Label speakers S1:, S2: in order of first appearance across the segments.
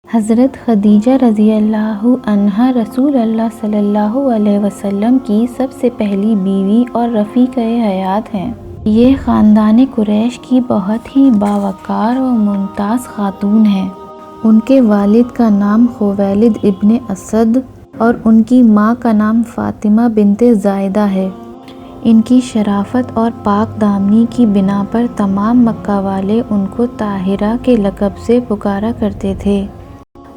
S1: حضرت خدیجہ رضی اللہ عنہا رسول اللہ صلی اللہ علیہ وسلم کی سب سے پہلی بیوی اور رفیقہ حیات ہیں۔ یہ خاندان قریش کی بہت ہی باوقار و ممتاز خاتون ہیں۔ ان کے والد کا نام خویلد ابن اسد اور ان کی ماں کا نام فاطمہ بنت زائدہ ہے۔ ان کی شرافت اور پاک دامنی کی بنا پر تمام مکہ والے ان کو طاہرہ کے لقب سے پکارا کرتے تھے۔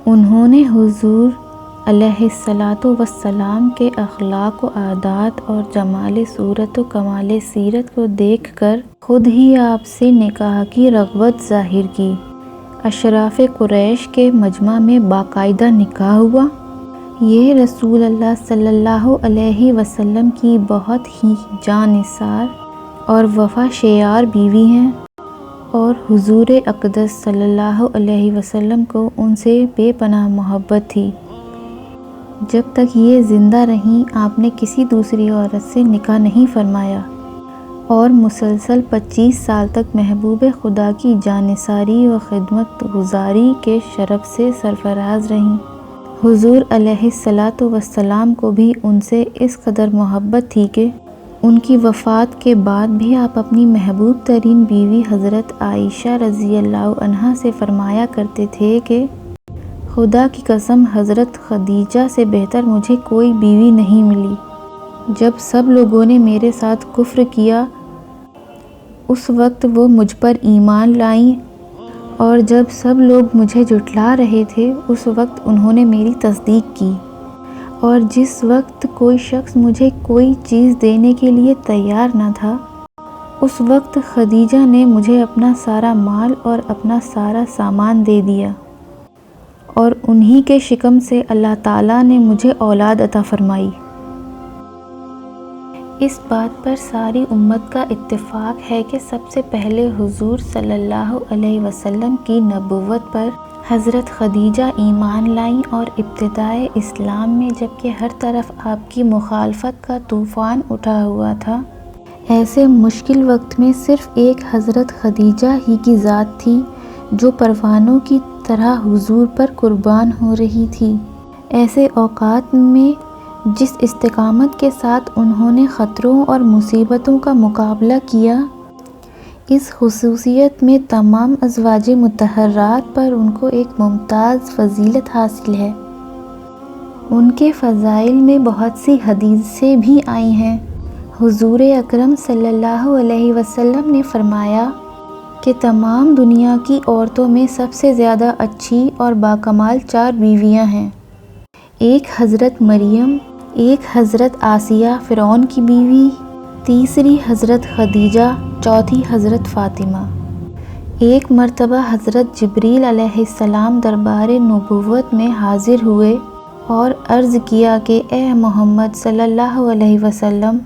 S1: انہوں نے حضور علیہ الصلاۃ والسلام کے اخلاق و عادات اور جمال صورت و کمال سیرت کو دیکھ کر خود ہی آپ سے نکاح کی رغبت ظاہر کی۔ اشراف قریش کے مجمع میں باقاعدہ نکاح ہوا۔ یہ رسول اللہ صلی اللہ علیہ وسلم کی بہت ہی جاں نثار اور وفا شیار بیوی ہیں، اور حضور اقدس صلی اللہ علیہ وسلم کو ان سے بے پناہ محبت تھی۔ جب تک یہ زندہ رہیں آپ نے کسی دوسری عورت سے نکاح نہیں فرمایا اور مسلسل 25 سال تک محبوب خدا کی جانثاری و خدمت گزاری کے شرف سے سرفراز رہیں۔ حضور علیہ الصلاۃ والسلام کو بھی ان سے اس قدر محبت تھی کہ ان کی وفات کے بعد بھی آپ اپنی محبوب ترین بیوی حضرت عائشہ رضی اللہ عنہا سے فرمایا کرتے تھے کہ خدا کی قسم حضرت خدیجہ سے بہتر مجھے کوئی بیوی نہیں ملی۔ جب سب لوگوں نے میرے ساتھ کفر کیا اس وقت وہ مجھ پر ایمان لائیں، اور جب سب لوگ مجھے جھٹلا رہے تھے اس وقت انہوں نے میری تصدیق کی، اور جس وقت کوئی شخص مجھے کوئی چیز دینے کے لیے تیار نہ تھا اس وقت خدیجہ نے مجھے اپنا سارا مال اور اپنا سارا سامان دے دیا، اور انہی کے شکم سے اللہ تعالیٰ نے مجھے اولاد عطا فرمائی۔ اس بات پر ساری امت کا اتفاق ہے کہ سب سے پہلے حضور صلی اللہ علیہ وسلم کی نبوت پر حضرت خدیجہ ایمان لائیں، اور ابتدائے اسلام میں جبکہ ہر طرف آپ کی مخالفت کا طوفان اٹھا ہوا تھا، ایسے مشکل وقت میں صرف ایک حضرت خدیجہ ہی کی ذات تھی جو پروانوں کی طرح حضور پر قربان ہو رہی تھی۔ ایسے اوقات میں جس استقامت کے ساتھ انہوں نے خطروں اور مصیبتوں کا مقابلہ کیا، اس خصوصیت میں تمام ازواج مطہرات پر ان کو ایک ممتاز فضیلت حاصل ہے۔ ان کے فضائل میں بہت سی حدیثیں بھی آئی ہیں۔ حضور اکرم صلی اللہ علیہ وسلم نے فرمایا کہ تمام دنیا کی عورتوں میں سب سے زیادہ اچھی اور باکمال 4 بیویاں ہیں۔ ایک حضرت مریم، ایک حضرت آسیہ فرعون کی بیوی، تیسری حضرت خدیجہ، چوتھی حضرت فاطمہ۔ ایک مرتبہ حضرت جبریل علیہ السلام دربار نبوت میں حاضر ہوئے اور عرض کیا کہ اے محمد صلی اللہ علیہ وسلم،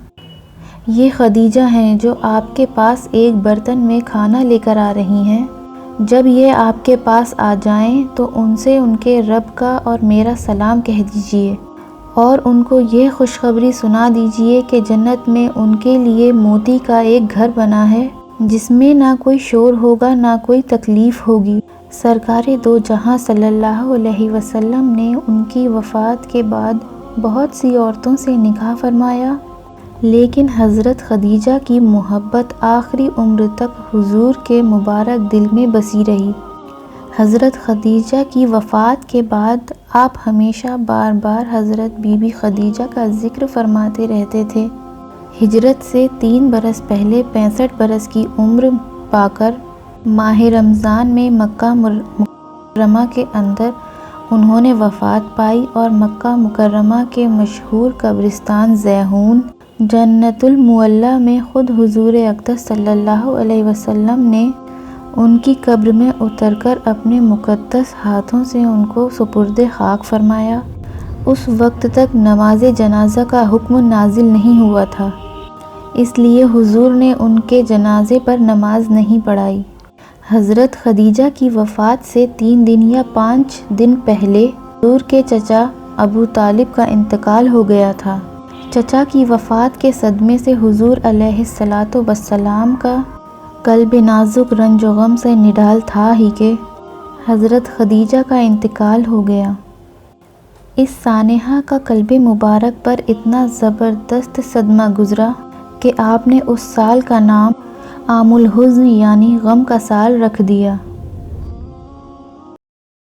S1: یہ خدیجہ ہیں جو آپ کے پاس ایک برتن میں کھانا لے کر آ رہی ہیں۔ جب یہ آپ کے پاس آ جائیں تو ان سے ان کے رب کا اور میرا سلام کہہ دیجئے، اور ان کو یہ خوشخبری سنا دیجئے کہ جنت میں ان کے لیے موتی کا ایک گھر بنا ہے جس میں نہ کوئی شور ہوگا نہ کوئی تکلیف ہوگی۔ سرکار دو جہاں صلی اللہ علیہ وسلم نے ان کی وفات کے بعد بہت سی عورتوں سے نکاح فرمایا، لیکن حضرت خدیجہ کی محبت آخری عمر تک حضور کے مبارک دل میں بسی رہی۔ حضرت خدیجہ کی وفات کے بعد آپ ہمیشہ بار بار حضرت بی بی خدیجہ کا ذکر فرماتے رہتے تھے۔ ہجرت سے 3 برس پہلے 65 برس کی عمر پا کر ماہ رمضان میں مکہ مکرمہ کے اندر انہوں نے وفات پائی، اور مکہ مکرمہ کے مشہور قبرستان ذیہون جنت المعلیٰ میں خود حضور اقدس صلی اللہ علیہ وسلم نے ان کی قبر میں اتر کر اپنے مقدس ہاتھوں سے ان کو سپرد خاک فرمایا۔ اس وقت تک نماز جنازہ کا حکم نازل نہیں ہوا تھا، اس لیے حضور نے ان کے جنازے پر نماز نہیں پڑھائی۔ حضرت خدیجہ کی وفات سے 3 دن یا 5 دن پہلے حضور کے چچا ابو طالب کا انتقال ہو گیا تھا۔ چچا کی وفات کے صدمے سے حضور علیہ الصلاۃ والسلام کا قلب نازک رنج و غم سے نڈال تھا ہی کہ حضرت خدیجہ کا انتقال ہو گیا۔ اس سانحہ کا قلب مبارک پر اتنا زبردست صدمہ گزرا کہ آپ نے اس سال کا نام عام الحزن یعنی غم کا سال رکھ دیا۔